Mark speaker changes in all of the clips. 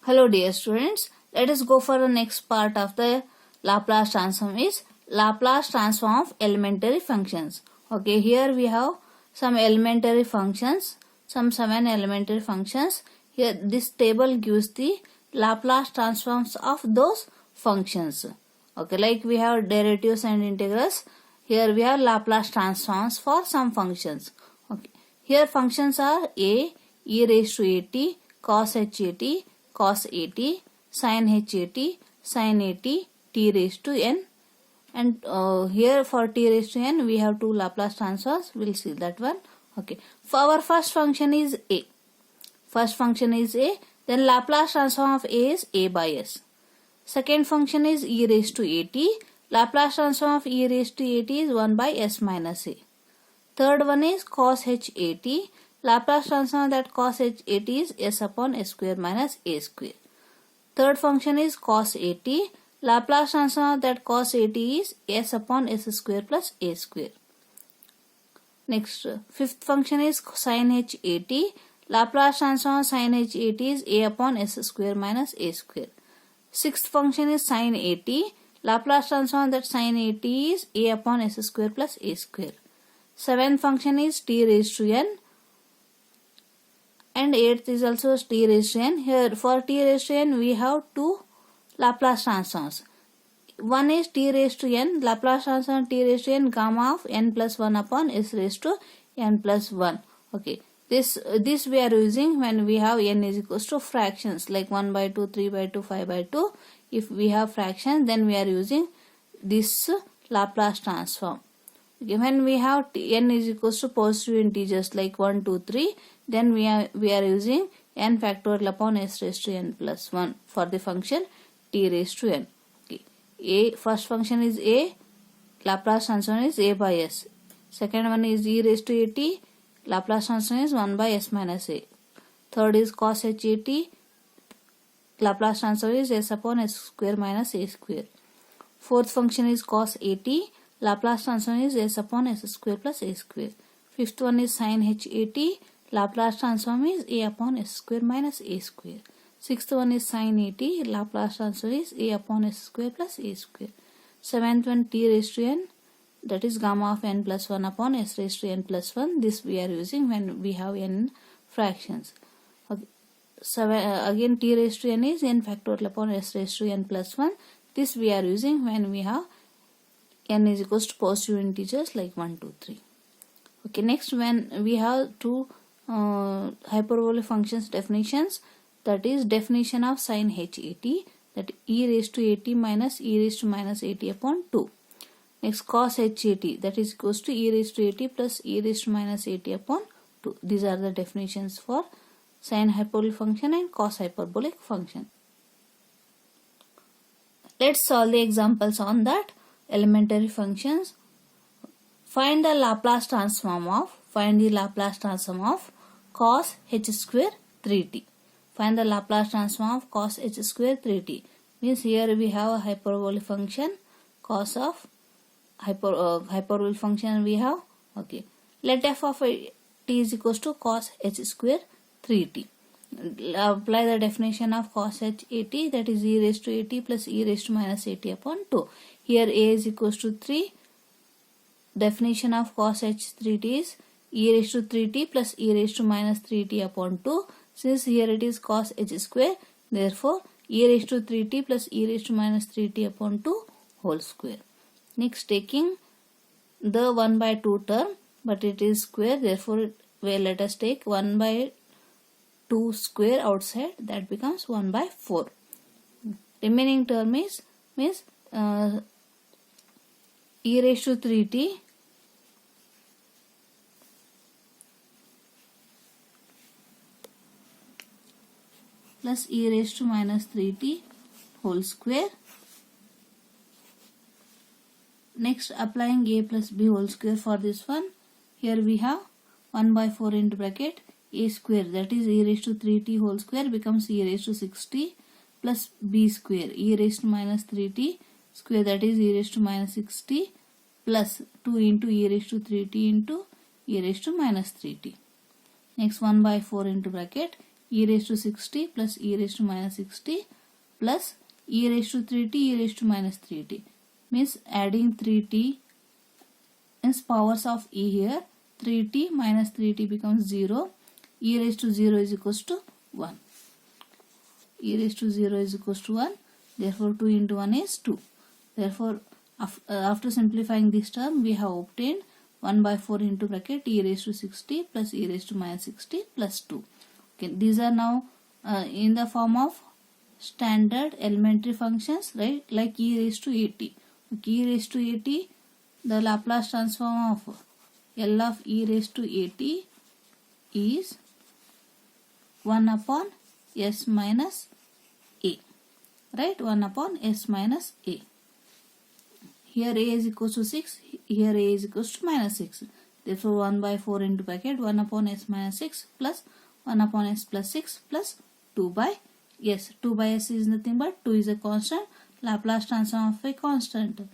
Speaker 1: Hello dear students, let us go for the next part of the Laplace transform is Laplace transform of elementary functions. Okay, here we have some elementary functions, some 7 elementary functions. Here this table gives the Laplace transforms of those functions. Okay, like we have derivatives and integrals. Here we have Laplace transforms for some functions. Okay, here functions are a, e raised to at, cos hat, cos at, sin hat, sin at, t raised to n. And here for t raised to n we have two Laplace transforms. We'll see that one. Okay. For our first function is a. First function is a. Then Laplace transform of a is a by s. Second function is e raised to at. Laplace transform of e raised to at is 1 by s minus a. Third one is cos h at. Laplace transform of that cos h at is s upon s square minus a square. Third function is cos at. Laplace transform of that cos at is s upon s square plus a square. Next, fifth function is sin h at. Laplace transform of sin h at is a upon s square minus a square. Sixth function is sin at. Laplace transform of that sin at is a upon s square plus a square. Seventh function is t raised to n. And eighth is also t raised to n. Here for t raised to n we have two Laplace transforms. One is t raised to n. Laplace transform t raised to n gamma of n plus 1 upon s raised to n plus 1. Okay. This we are using when we have n is equals to fractions like 1 by 2, 3 by 2, 5 by 2. If we have fractions, then we are using this Laplace transform. Okay, when we have n is equals to positive integers like 1, 2, 3, then we are using n factorial upon s raised to n plus 1 for the function t raised to n. Okay. A first function is a, Laplace transform is a by s. Second one is e raised to at, Laplace transform is 1 by s minus a. Third is cos h at, Laplace transform is s upon s square minus a square. Fourth function is cos at, Laplace transform is s upon s square plus a square. Fifth one is sin h at, Laplace transform is a upon s square minus a square. Sixth one is sin at, Laplace transform is a upon s square plus a square. Seventh one t raised to n, that is gamma of n plus 1 upon s raised to n plus 1. This we are using when we have n fractions. Okay. Again t raised to n is n factorial upon s raised to n plus 1. This we are using when we have n is equals to positive integers like 1, 2, 3. Okay, next when we have two hyperbolic functions definitions, that is definition of sin h at, that e raised to at minus e raised to minus at upon 2. Next cos h at, that is equals to e raised to at plus e raised to minus at upon 2. These are the definitions for sin hyperbolic function and cos hyperbolic function. Let's solve the examples on that. Elementary functions. Find the Laplace transform of cos h square 3t. Find the Laplace transform of cos h square 3t. Means here we have a hyperbolic function, cos of hyperbolic function we have. Okay. Let f of t is equals to cos h square 3t. Apply the definition of cos h at, that is e raised to at plus e raised to minus at upon 2. Here a is equals to 3. Definition of cos h 3t is e raised to 3t plus e raised to minus 3t upon 2. Since here it is cos h square, therefore e raised to 3t plus e raised to minus 3t upon 2 whole square. Next, taking the 1 by 2 term, but it is square, therefore let us take 1 by 2 square outside, that becomes 1 by 4. Remaining term is means e raised to 3t plus e raised to minus 3t whole square. Next, applying a plus b whole square for this one. Here we have 1 by 4 into bracket a square, that is e raised to 3t whole square becomes e raised to 6t plus b square, e raised to minus 3t square, that is e raised to minus 6t plus 2 into e raised to 3t into e raised to minus 3t. Next 1 by 4 into bracket e raised to 60 plus e raised to minus 60 plus e raised to 3t e raised to minus 3t. Means adding 3t is powers of e here. 3t minus 3t becomes 0. E raised to 0 is equals to 1. E raised to 0 is equals to 1. Therefore 2 into 1 is 2. Therefore after simplifying this term we have obtained 1 by 4 into bracket e raised to 60 plus e raised to minus 60 plus 2. Okay, these are now in the form of standard elementary functions, right? Like e raised to 80. Okay, e raised to 80, the Laplace transform of L of e raised to 80 is 1 upon s minus a, right? 1 upon s minus a. Here a is equals to 6, here a is equals to minus 6. Therefore 1 by 4 into bracket 1 upon s minus 6 plus 1 upon s plus 6 plus 2 by s. 2 by s is nothing but 2 is a constant. Laplace transform of a constant.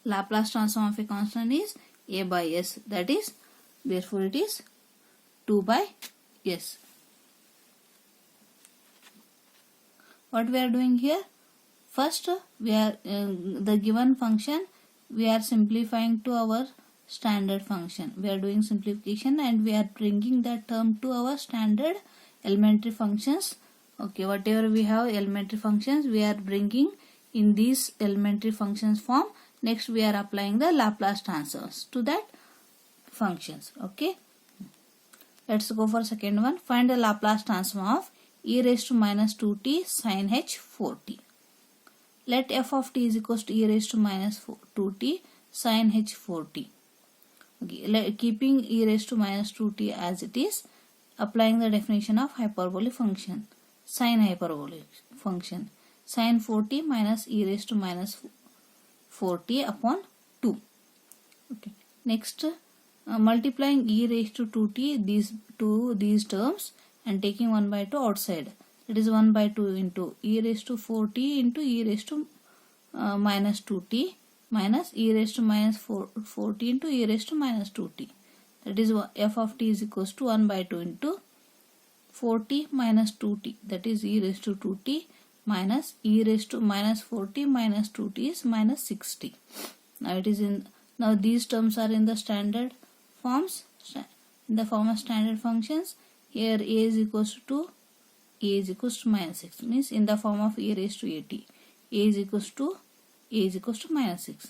Speaker 1: Laplace transform of a constant is a by s. That is, therefore it is 2 by s. What we are doing here? First, we are the given function we are simplifying to our standard function. We are doing simplification and we are bringing that term to our standard elementary functions. Okay, whatever we have elementary functions we are bringing in these elementary functions form. Next we are applying the Laplace transforms to that functions. Okay, let's go for second one. Find the Laplace transform of e raised to minus 2t sin h 4t. Let f of t is equals to e raised to minus 2t sin h 4t. Okay, keeping e raised to minus 2t as it is, applying the definition of hyperbolic function, sine hyperbolic function, sin 4t minus e raised to minus 4t upon 2. Okay. Next, multiplying e raised to 2t these terms and taking 1 by 2 outside. It is 1 by 2 into e raised to 4t into e raised to minus 2t minus e raised to minus 4t into e raised to minus 2t. That is f of t is equals to 1 by 2 into 4t minus 2t. That is e raised to 2t minus e raised to minus 4t minus 2t is minus 6t. Now these terms are in the standard forms, in the form of standard functions. Here a is equals to 2, a is equals to minus 6, means in the form of e raised to 80. A is equals to minus 6.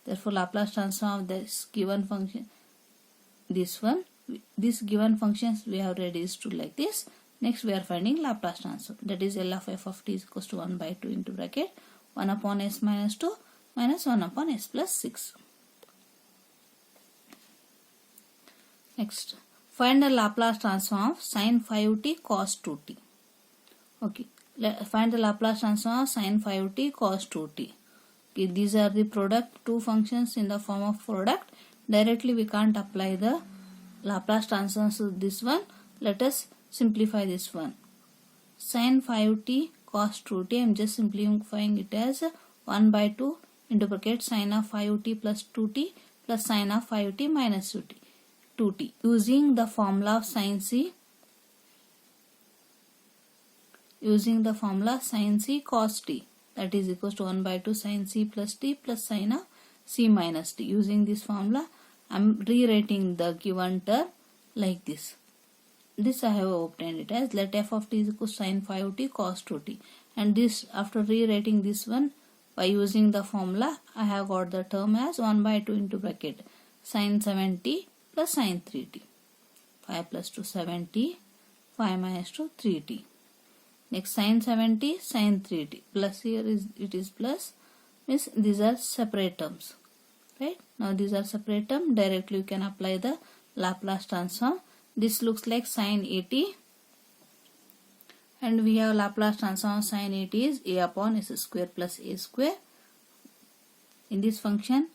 Speaker 1: Therefore Laplace transform of this given function, this given functions we have reduced to like this. Next we are finding Laplace transform, that is L of f of t is equals to 1 by 2 into bracket 1 upon s minus 2 minus 1 upon s plus 6. Next, find the Laplace transform of sin 5t cos 2t. Okay, find the Laplace transform of sin 5t cos 2t. Okay, these are the product, two functions in the form of product. Directly we can't apply the Laplace transform to this one. Let us simplify this one. Sin 5t cos 2t, I am just simplifying it as 1 by 2 into bracket sin of 5t plus 2t plus sin of 5t minus 2t. Using the formula of sin c, sin c cos t, that is equals to 1 by 2 sin c plus t plus sin of c minus t. Using this formula I am rewriting the given term like this. This I have obtained it as let f of t is equals to sin 5t cos 2t, and this after rewriting this one by using the formula I have got the term as 1 by 2 into bracket sin 7t plus sin 3t. 5 plus 2 7t, 5 minus 2 3t. Next sin 7t sin 3t plus here it is plus, means these are separate terms, right? Now these are separate terms, directly you can apply the Laplace transform. This looks like sin 80 and we have Laplace transform of sin 80 is a upon s square plus a square. In this function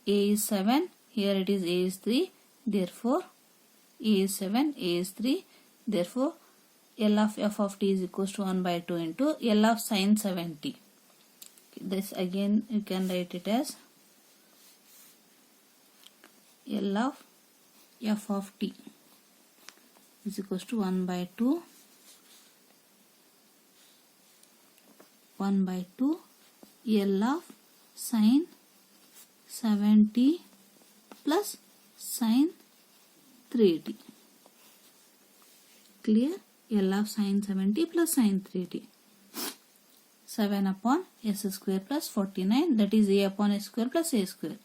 Speaker 1: a is 7, here it is a is 3, therefore a is 7, a is 3, therefore L of f of t is equals to 1 by 2 into L of sin 7t. This again you can write it as L of f of t is equals to 1 by 2 L of sin 70 plus sin 3t. Clear? L of sin 70 plus sin 3t. 7 upon s square plus 49, that is a upon s square plus a square,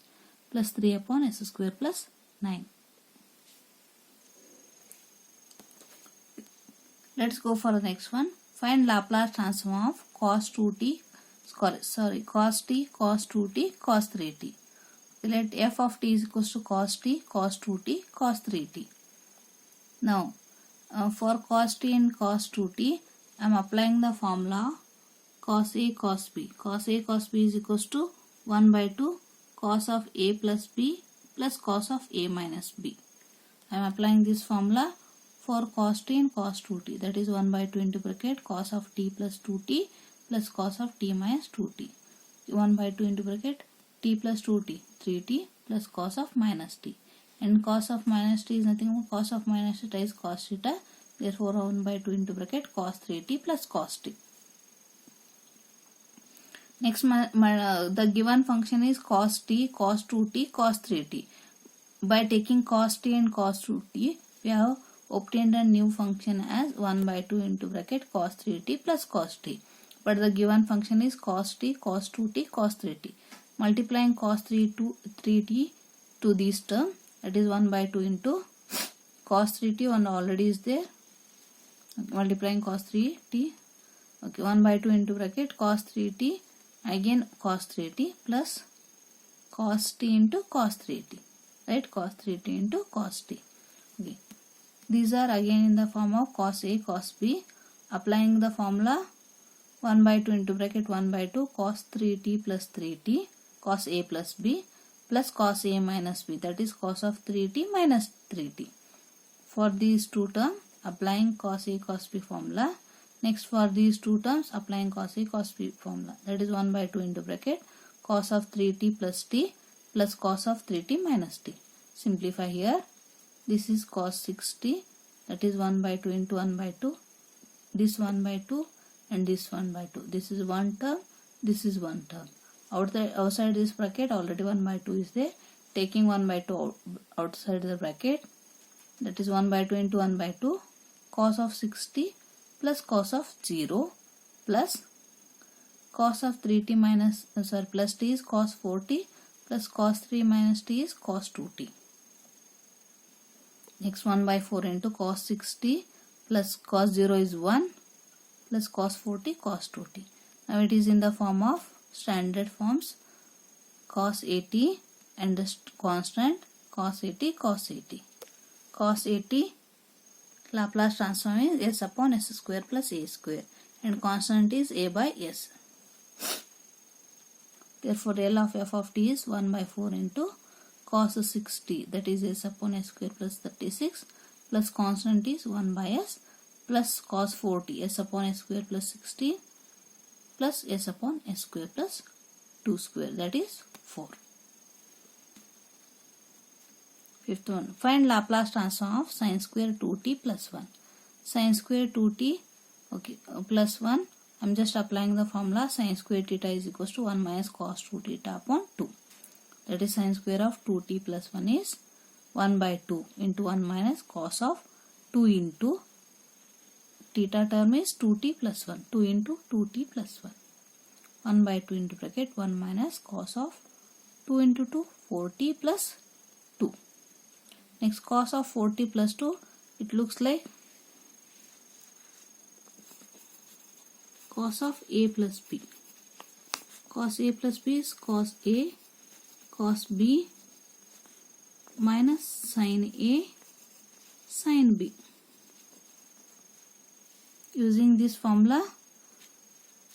Speaker 1: plus 3 upon s square plus 9. Let's go for the next one. Find Laplace transform of cos 2t, cos t, cos 2t, cos 3t. Let f of t is equals to cos t, cos 2t, cos 3t. Now, for cos t and cos 2t, I am applying the formula cos a cos b. Cos a cos b is equals to 1 by 2 cos of a plus b plus cos of a minus b. I am applying this formula for cos t and cos 2t, that is 1 by 2 into bracket cos of t plus 2t plus cos of t minus 2t. 1 by 2 into bracket t plus 2t, 3t plus cos of minus t. And cos of minus t is nothing but cos of minus theta is cos theta. Therefore 1 by 2 into bracket cos 3t plus cos t. Next, the given function is cos t, cos 2t, cos 3t. By taking cos t and cos 2t, we have obtained a new function as 1 by 2 into bracket cos 3t plus cos t. But the given function is cos t, cos 2t, cos 3t. Multiplying cos 3t to this term, that is 1 by 2 into cos 3t, one already is there. Multiplying cos 3t, okay, 1 by 2 into bracket cos 3t, again cos 3t plus cos t into cos 3t, right? Cos 3t into cos t. Okay. These are again in the form of cos a cos b. Applying the formula 1 by 2 into bracket 1 by 2 cos 3t plus 3t cos a plus b plus cos a minus b, that is cos of 3t minus 3t. For these two terms, applying cos a cos b formula. Next, for these two terms, applying cos a cos b formula, that is 1 by 2 into bracket cos of 3t plus t plus cos of 3t minus t. Simplify here. This is cos 6t, that is 1 by 2 into 1 by 2. This 1 by 2 and this 1 by 2. This is one term, this is one term. Outside this bracket already 1 by 2 is there. Taking 1 by 2 outside the bracket, that is 1 by 2 into 1 by 2 cos of 60 plus cos of 0 plus cos of 3t minus plus t is cos 4t plus cos 3 minus t is cos 2t. Next 1 by 4 into cos 6t plus cos 0 is 1 plus cos 4t cos 2t. Now it is in the form of standard forms cos 80 and the constant cos 80 cos 80. Cos 80 Laplace transform is s upon s square plus a square and constant is a by s. Therefore L of f of t is 1 by 4 into cos 6t, that is s upon s square plus 36 plus constant is 1 by s plus cos 4t s upon s square plus 16 plus s upon s square plus 2 square, that is 4. Fifth one, find Laplace transform of sin square 2t plus 1. Sin square 2t, okay, plus 1. I am just applying the formula sin square theta is equals to 1 minus cos 2 theta upon 2. That is sin square of 2t plus 1 is 1 by 2 into 1 minus cos of 2 into theta term is 2t plus 1. 2 into 2t plus 1. 1 by 2 into bracket 1 minus cos of 2 into 2 4t plus 2. Next cos of 4t plus 2, it looks like cos of a plus b. Cos a plus b is cos a cos b minus sin a sin b. Using this formula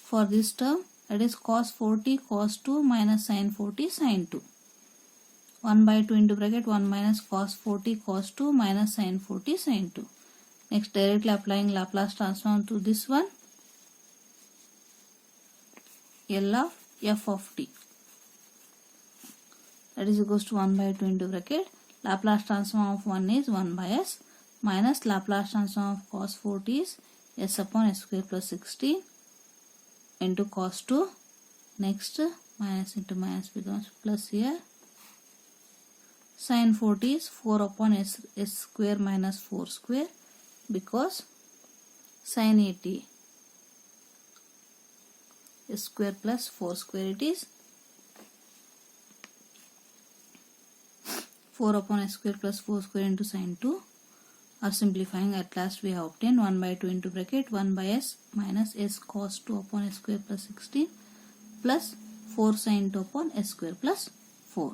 Speaker 1: for this term, that is cos 4t cos 2 minus sin 4t sin 2. 1 by 2 into bracket 1 minus cos 4t cos 2 minus sin 4t sin 2. Next, directly applying Laplace transform to this one, L of f of t, that is equals to 1 by 2 into bracket Laplace transform of 1 is 1 by s minus Laplace transform of cos 4t is s upon s square plus 16 into cos 2. Next minus into minus becomes plus here. Sin 4t is 4 upon s square minus 4 square because sin 80 s square plus 4 square it is 4 upon s square plus 4 square into sin 2. Or simplifying, at last we have obtained 1 by 2 into bracket 1 by s minus s cos 2 upon s square plus 16 plus 4 sin 2 upon s square plus 4.